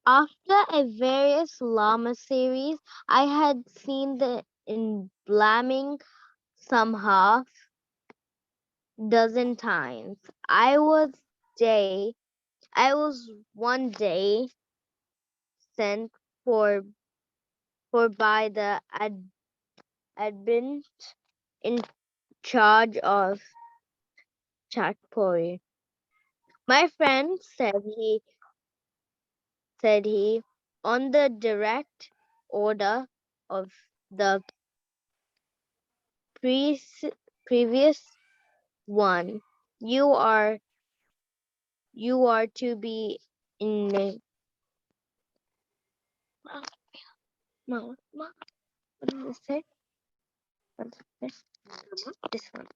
After a various llama series, I had seen the embalming some half dozen times. Day I was one day sent for by the admin in charge of Chatpuri. My friend said he, on the direct order of the pre- previous one, you are to be in a what does it say? What does it say? This one.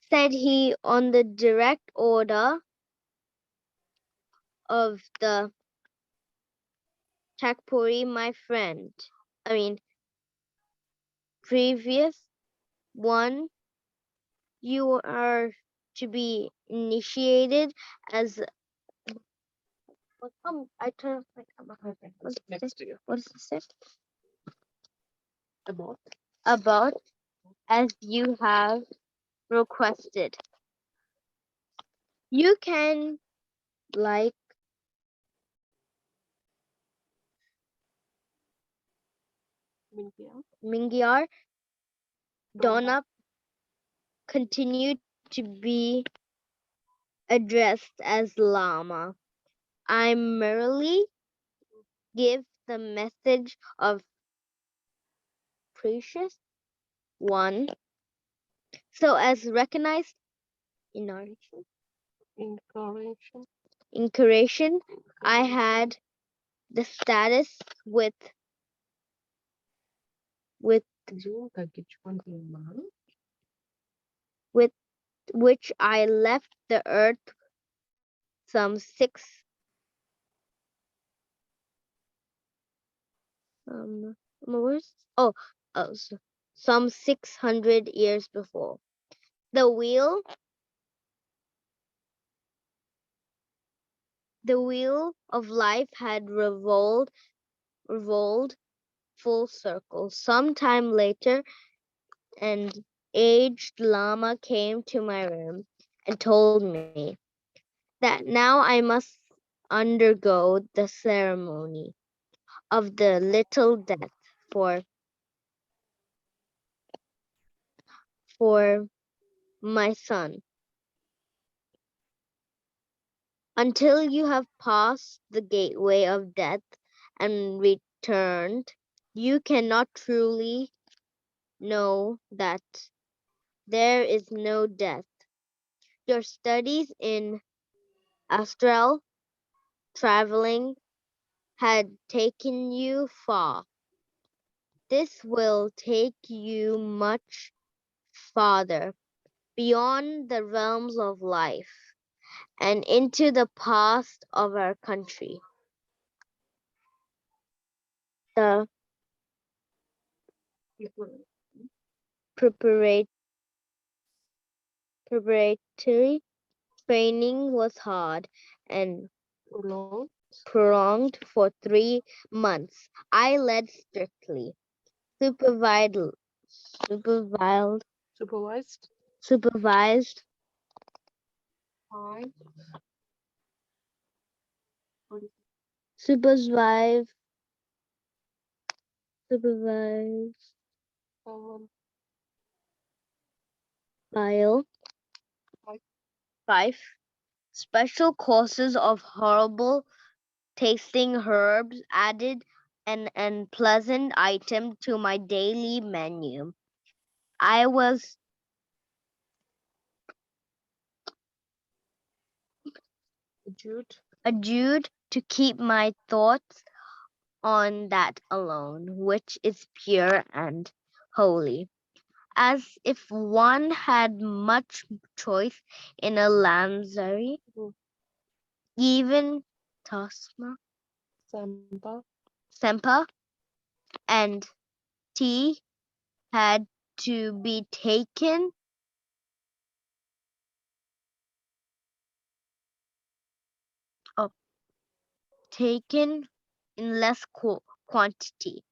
Said he, on the direct order of the Chakpuri, my friend. I mean, previous one, you are to be initiated as. I turn off my camera. What does it say? About as you have requested. You can like Mingyar Donna continue to be addressed as Lama. I merely give the message of precious one so as recognized incarnation. I had the status with with which I left the earth some hours. Some 600 years before. The wheel of life had revolved full circle. Some time later, an aged lama came to my room and told me that now I must undergo the ceremony of the little death for my son. Until you have passed the gateway of death and returned, you cannot truly know that there is no death. Your studies in astral traveling had taken you far. This will take you much farther, beyond the realms of life, and into the past of our country. The preparatory training was hard and prolonged for 3 months. I led strictly supervised supervised supervised supervised supervised file 5 special courses of horrible tasting herbs added an unpleasant item to my daily menu. I was adjured to keep my thoughts on that alone, which is pure and holy, as if one had much choice in a lanzari even Tasma, Sampa. Sempa, and tea had to be uh, taken in less quantity.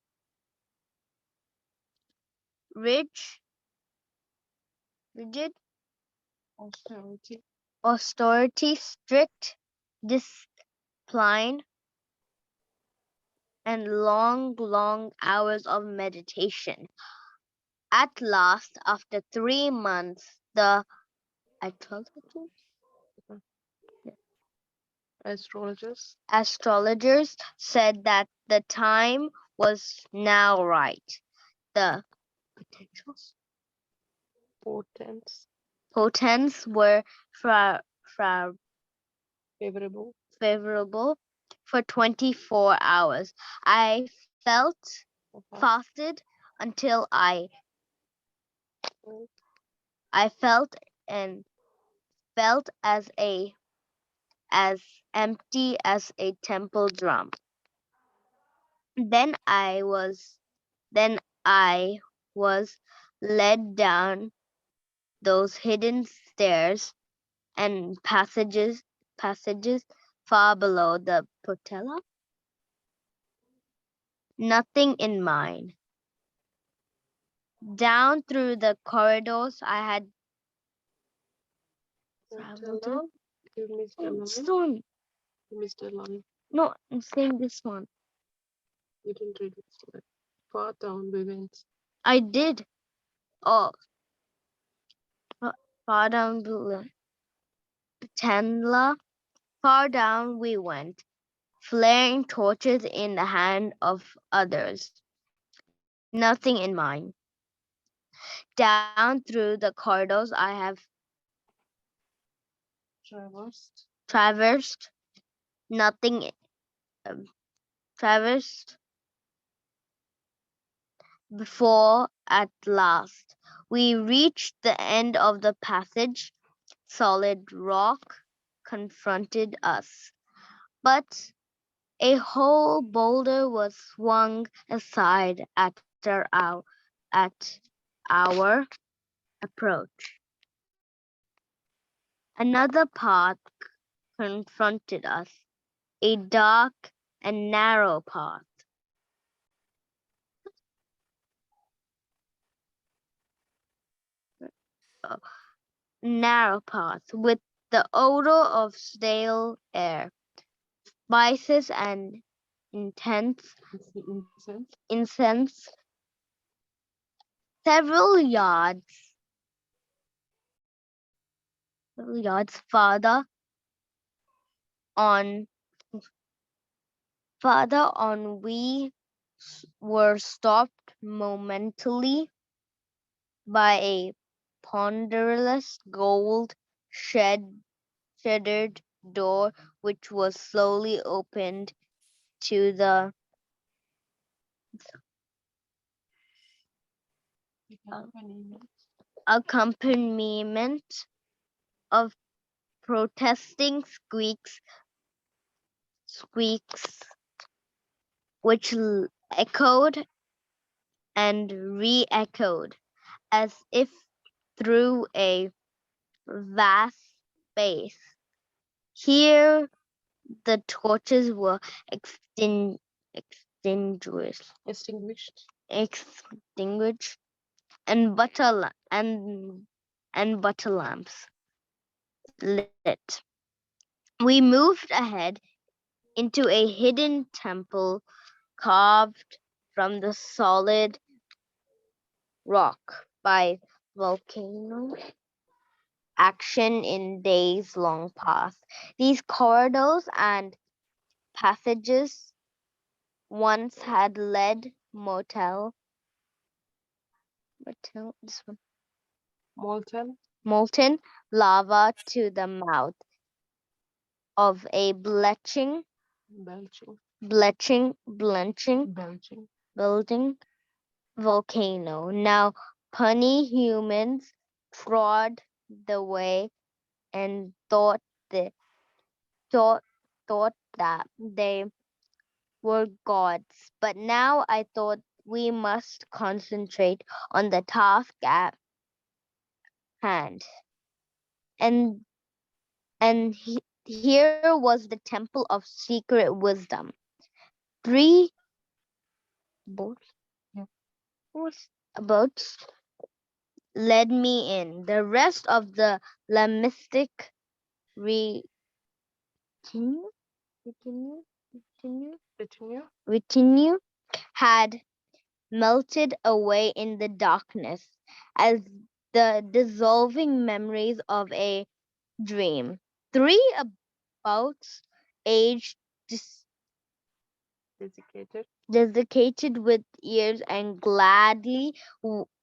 Rich, rigid Austerity. austerity, strict discipline, and long, long hours of meditation. At last, after 3 months, the uh, Astrologers. astrologers said that the time was now right. The potentials, Portents. potents were fra- fra- Favorable. favorable for 24 hours. I felt Uh-huh. fasted until Mm, I felt as empty as a temple drum. Then I was then I was led down those hidden stairs and passages far below the patella. Nothing in mine. Down through the corridors I had traveled to. Portella. You missed a Oh, this line. one. You missed a line. No, I'm saying this one. You didn't read it. Sorry. Far down we went. I did. Oh, far down below. Tenla. Far down we went, flaring torches in the hand of others. Nothing in mine. Down through the corridors I have Traversed. traversed, nothing um, traversed before at last. We reached the end of the passage. Solid rock confronted us, but a whole boulder was swung aside at our approach. Another path confronted us, a dark and narrow path. A narrow path with the odor of stale air, spices, and intense Incense. incense. Several yards on farther on, we were stopped momentarily by a ponderous gold shed shuttered door which was slowly opened to the uh, Accompaniment. accompaniment of protesting squeaks which echoed and re-echoed as if through a vast space. Here the torches were extinguished, Extinguished. extinguished, and butter lamps lit. We moved ahead into a hidden temple carved from the solid rock by volcano action in days long past. These corridors and passages once had led this one, Molten. molten lava to the mouth of a Belching. blenching Belching. building volcano. Now puny humans trod the way and the thought thought that they were gods, but now I thought we must concentrate on the task at hand. And here was the temple of secret wisdom. Three boats, Yeah. boats led me in. The rest of the Lamistic retinue, retinue, retinue, Continue. retinue had melted away in the darkness as the dissolving memories of a dream. Three about age Dedicated. desiccated with years and gladly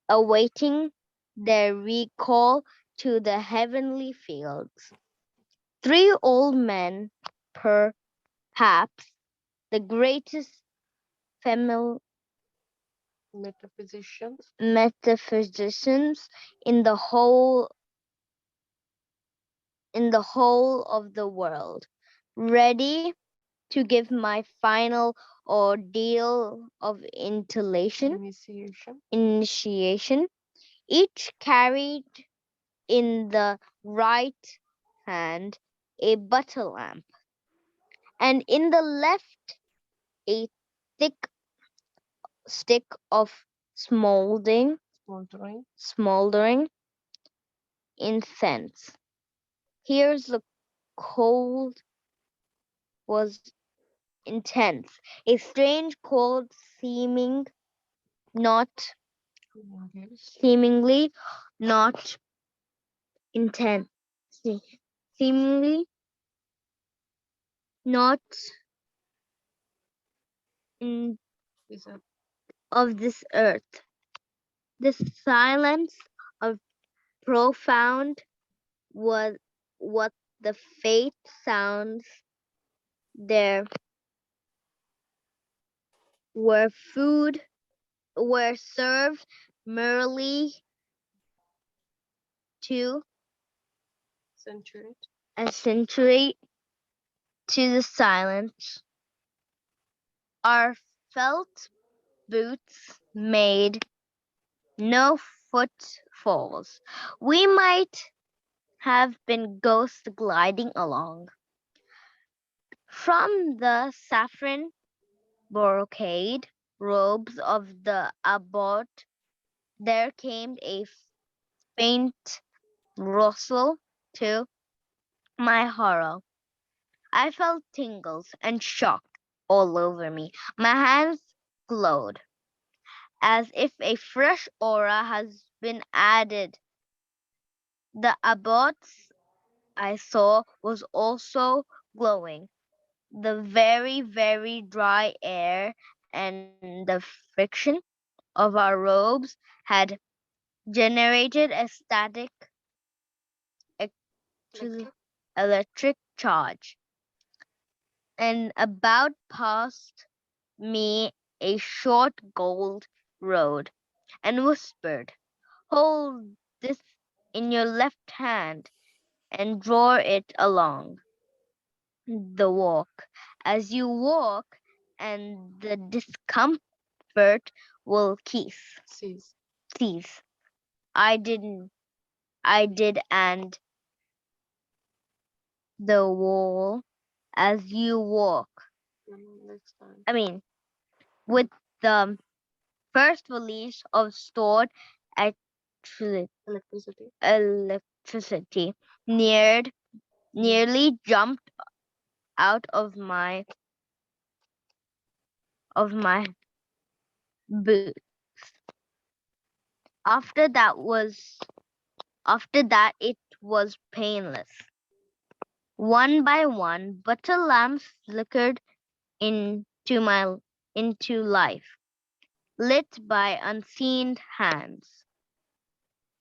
awaiting their recall to the heavenly fields. Three old men, perhaps the greatest Metaphysicians. metaphysicians in the whole of the world, ready to give my final ordeal of Initiation. initiation, each carried in the right hand a butter lamp, and in the left a thick stick of Smoldering. smoldering incense. Here's the cold was intense, a strange cold not Seemingly. seemingly not intense, seemingly not in Is a of this earth. The silence of profound was what the faint sounds there were food were served merely to century. accentuate to the silence. Our felt boots made no footfalls. We might have been ghosts gliding along. From the saffron brocade robes of the abbot there came a faint rustle to my horror. I felt tingles and shock all over me. My hands glowed as if a fresh aura has been added. The abbot's I saw was also glowing. The very dry air and the friction of our robes had generated a static Electric. electric charge, and about past me a short gold road, and whispered, "Hold this in your left hand and draw it along the walk. As you walk, and the discomfort will Seas. cease." I didn't. I did, and the wall as you walk. Next time. I mean, with the first release of stored electri- Electricity. electricity neared nearly jumped out of my boot. After that was after that it was painless. One by one, butter lamps flickered into into life, lit by unseen hands.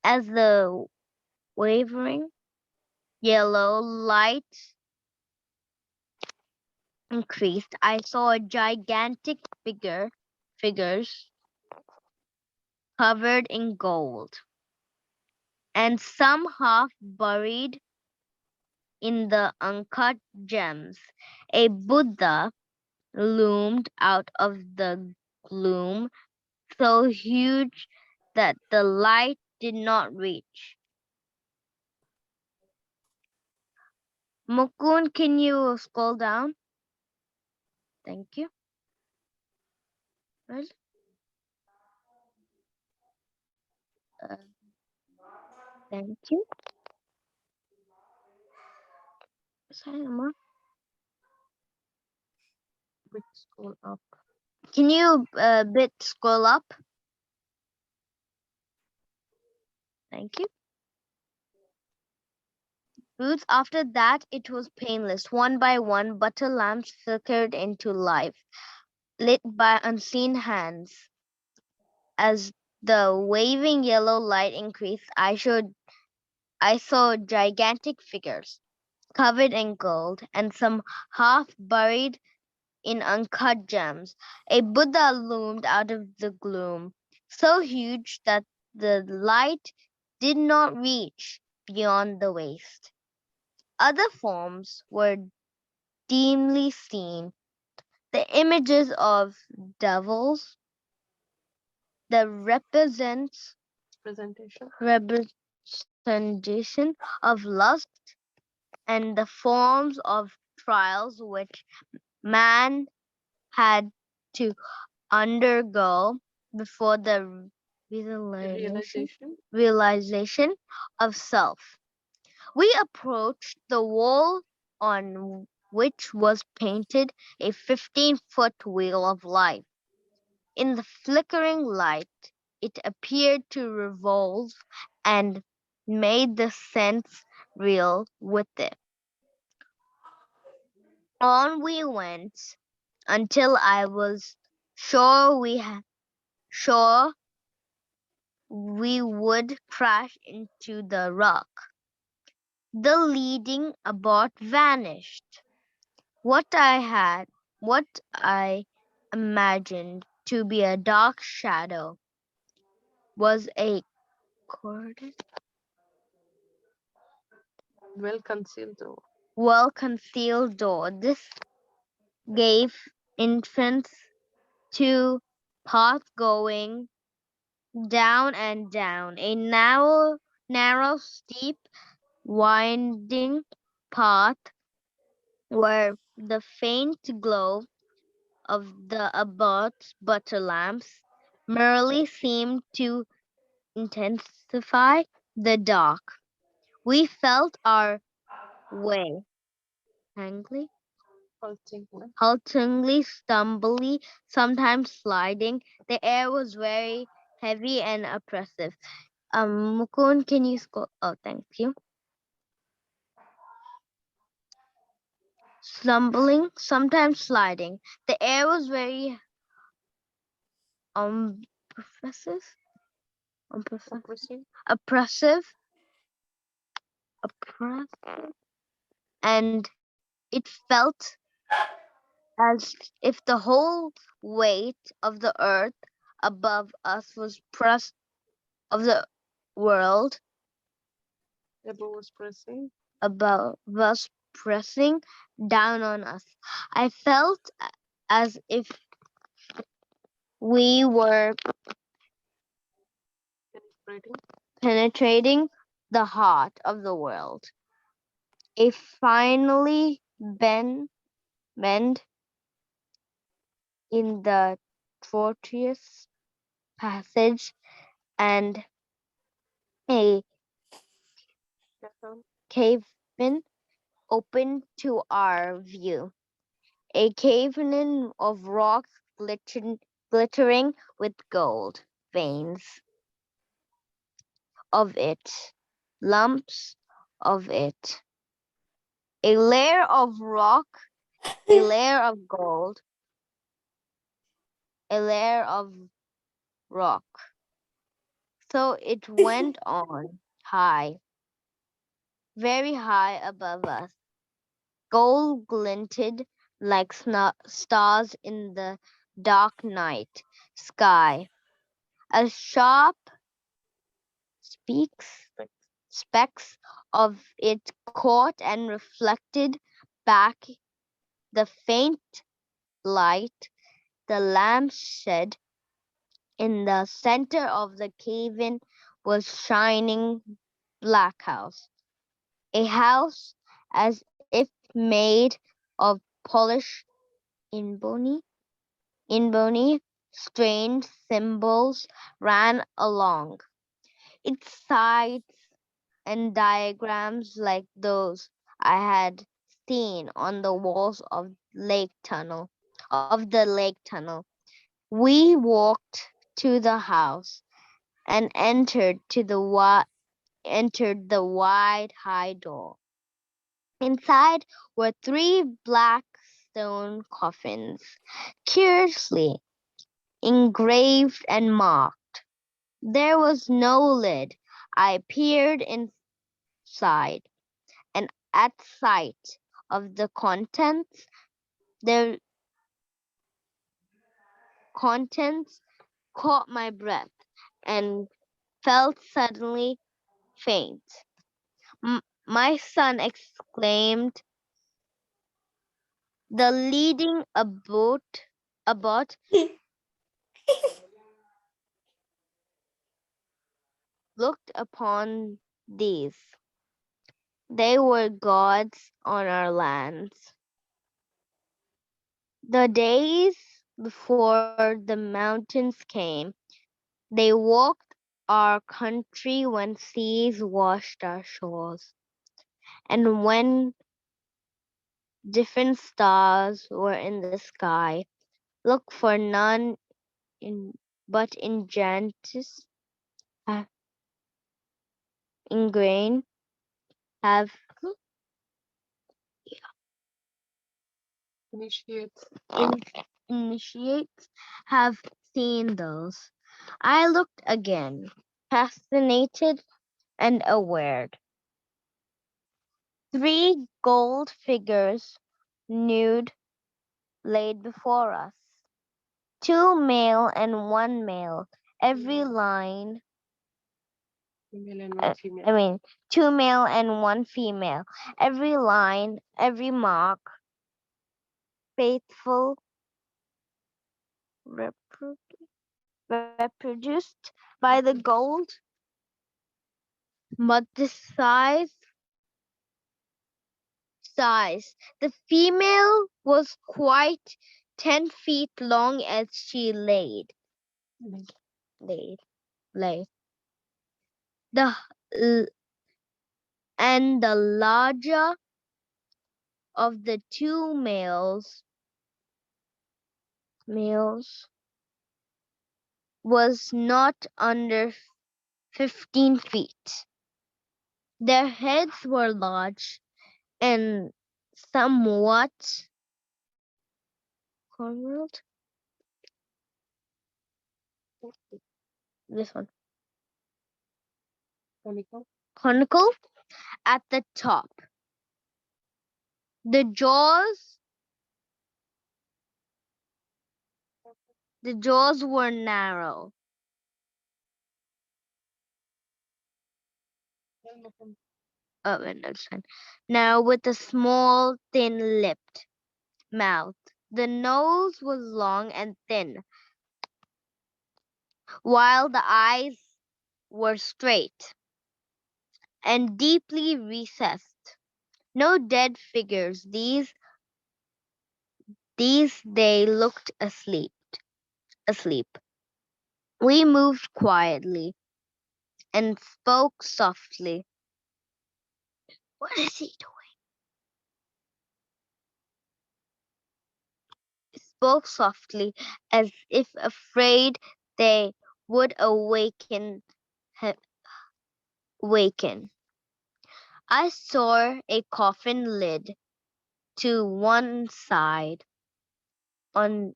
As the wavering yellow light increased, I saw gigantic figures covered in gold, and some half buried in the uncut gems. A Buddha loomed out of the gloom, so huge that the light did not reach. Mukund, can you scroll down? Thank you. Well, uh, thank you. Sorry, Amma. Bit scroll up. Can you bit scroll up? Thank you. Boots, after that, it was painless. One by one, butter lamps flickered into life, lit by unseen hands. As the waving yellow light increased, I saw gigantic figures, covered in gold, and some half buried in uncut gems. A Buddha loomed out of the gloom, so huge that the light did not reach beyond the waist. Other forms were dimly seen, the images of devils, the Presentation. representation of lust, and the forms of trials which man had to undergo before the realization, Realization. realization of self. We approached the wall on which was painted a 15-foot wheel of life. In the flickering light, it appeared to revolve and made the sense reel with it. On we went until I was sure sure we would crash into the rock. The leading abort vanished. What I imagined to be a dark shadow was a corded, Well concealed though. well concealed door. This gave entrance to path going down and down, a narrow, steep, winding path where the faint glow of the abbot's butter lamps merely seemed to intensify the dark. We felt our way, haltingly, Halting. Well. haltingly, stumbly, sometimes sliding. The air was very heavy and oppressive. Mukund, can you scroll? Oh, thank you. Stumbling, sometimes sliding. The air was very oppressive, Oppressive. oppressive, oppressive, and it felt as if the whole weight of the earth above us was pressed of the world Above was pressing. above us pressing down on us. I felt as if we were Penetrating. penetrating the heart of the world. A finally bend in the tortuous passage and a Chasm. cave in opened to our view. A cavern of rocks glittering with gold veins of it, lumps of it. A layer of rock, a layer of gold, a layer of rock. So it went on high, very high above us. Gold glinted like stars in the dark night sky. A sharp speaks, specks of it caught and reflected back the faint light the lamp shed. In the center of the cave-in was shining black house, a house as if made of polished ebony. Ebony, strange symbols ran along its sides and diagrams like those I had seen on the walls of the lake tunnel. We walked to the house and entered the wide high door. Inside were three black stone coffins, curiously engraved and marked. There was no lid. I peered inside, and at sight of the the contents caught my breath and felt suddenly faint. My son exclaimed, the leading about looked upon these. They were gods on our lands. The days before the mountains came, they walked our country when seas washed our shores, and when different stars were in the sky. Look for none in but in Jantis have ingrain have Initiate. in, initiates have seen those. I looked again, fascinated and aware. Three gold figures, nude, laid before us. Two male and one male. Every line, Female and uh, one female. I mean, two male and one female. Every line, every mark, faithful, repro- reproduced by the gold, but the size. The female was quite 10 feet long as she laid, lay. The l- and the larger of the two males was not under 15 feet. Their heads were large and somewhat cornered. This one Conical. conical at the top. The jaws were narrow. Oh, and that's fine. Now with a small, thin-lipped mouth. The nose was long and thin, while the eyes were straight and deeply recessed. No dead figures. These they looked asleep. We moved quietly and spoke softly. What is he doing? Spoke softly, as if afraid they would waken. I saw a coffin lid to one side. On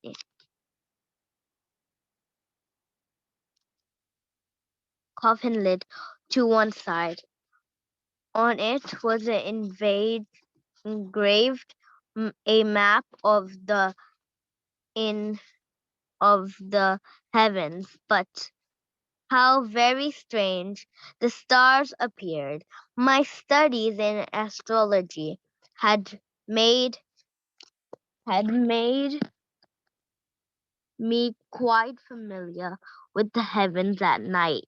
coffin lid to one side. On it was engraved a map in of the heavens, but How very strange. The stars appeared. My studies in astrology had made made me quite familiar with the heavens at night.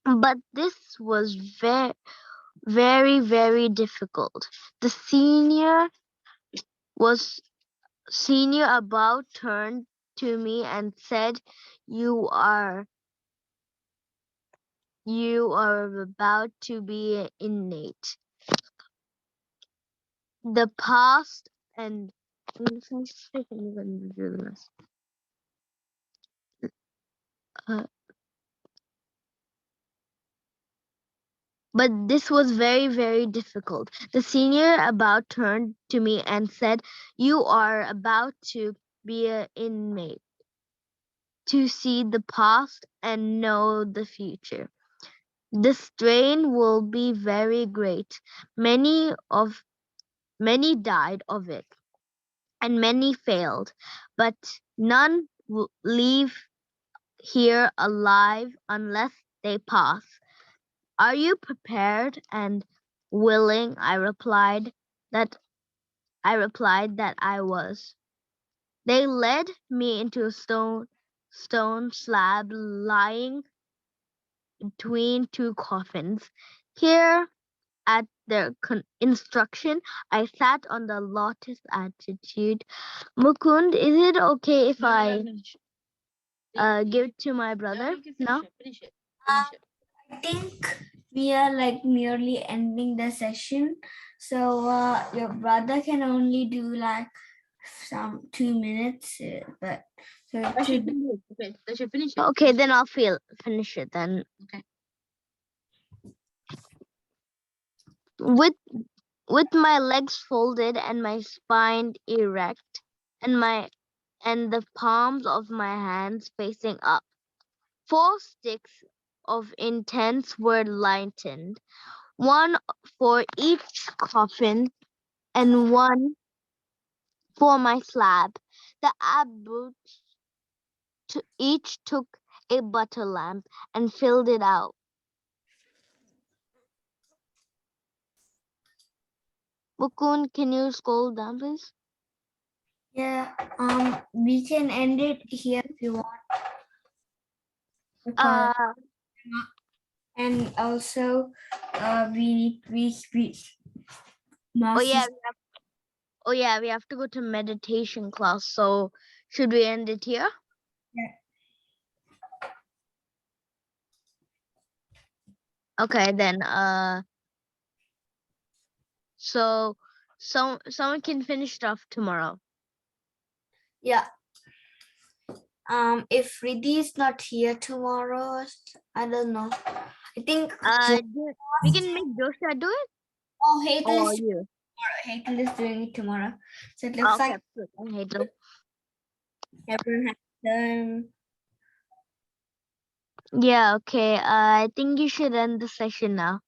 But this was very, very difficult. The was senior above turned to me and said, "You are about to be innate. The past and uh, but this was very, very difficult. The senior about turned to me and said, "You are about to be an inmate, to see the past and know the future. The strain will be very great. Many died of it, and many failed, but none will leave here alive unless they pass. Are you prepared and willing?" That that I was. They led me into a stone slab lying between two coffins. Here, at their instruction, I sat on the lotus attitude. Mukund, is it okay if I give it to my brother now? I think we are like merely ending the session. So your brother can only do like some 2 minutes, but so it should finish it. Okay, then I'll finish it then. Okay. With my legs folded and my spine erect and the palms of my hands facing up. 4 sticks of incense were lightened, one for each coffin and one for my slab. The abbot each took a butter lamp and filled it out. Mukund, can you scroll down, please? yeah. We can end it here if you want. Because, Uh, and also we oh yeah, Masters. we have to go to meditation class. So should we end it here? Yeah. Okay, then. So someone can finish it off tomorrow. Yeah. If Riddhi is not here tomorrow, I don't know. I think We can make Joshua do it, Hazel or is you. tomorrow. Hazel is doing it tomorrow. So it looks Okay, like good. I hate them. everyone has done. Yeah. Okay. I think you should end the session now.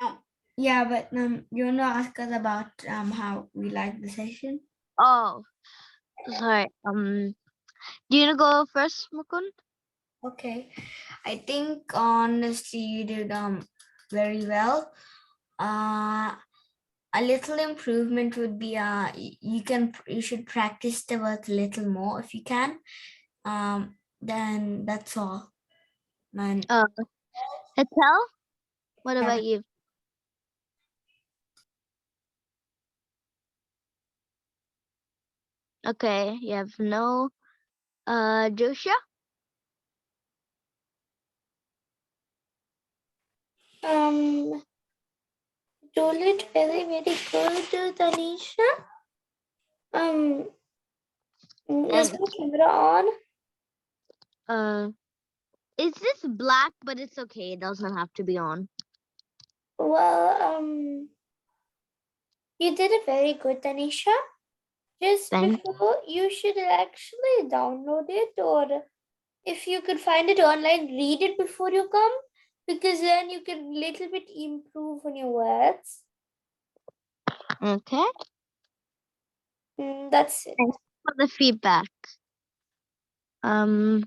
Oh, yeah, but you want to ask us about how we like the session? Oh, sorry. Do you wanna go first, Mukund? Okay, I think honestly you did very well. A little improvement would be you should practice the words a little more if you can. Then that's all. And Patel. What yeah, about you? Okay. You have no. Joshua. um told it very very good, Tanisha. Um, is And my camera on? uh, is this black? But it's okay. It doesn't have to be on. Well, you did it very good, Tanisha. Just Thank. before, you should actually download it, or if you could find it online, read it before you come, because then you can little bit improve on your words. Okay. That's it. Thanks for the feedback. Um.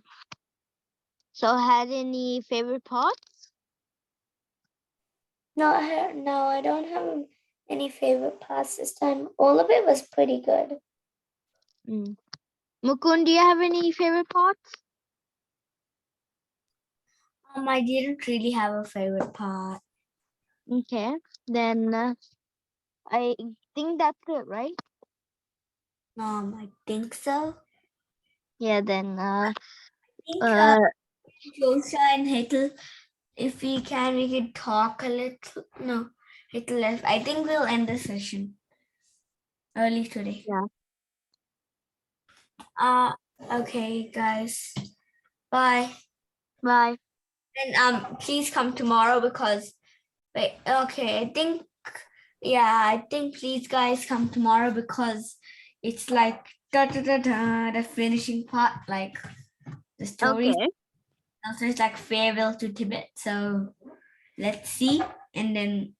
So, had any favorite parts? No, I don't have any favorite parts this time. All of it was pretty good. Mm. Mukund, do you have any favorite parts? I didn't really have a favorite part. Okay, then I think that's it, right? I think so. Yeah, then I think uh Josha and Hetal, if we can talk a little. No, Hetal left. I think we'll end the session early today. yeah. Okay, guys. Bye. Bye. And please come tomorrow because wait, okay, I think please guys come tomorrow because it's like the finishing part, like the story. Okay. Also it's like farewell to Tibet. So let's see. And then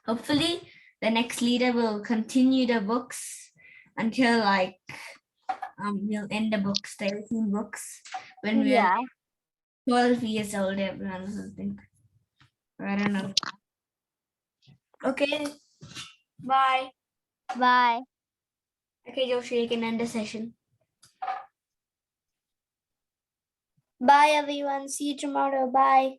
hopefully the next leader will continue the books until like we'll end the books, the 18 books when we are Yeah. 12 years old, everyone or something. Or I don't know. Okay. Bye. Bye. Okay, Joshi, you can end the session. Bye, everyone. See you tomorrow. Bye.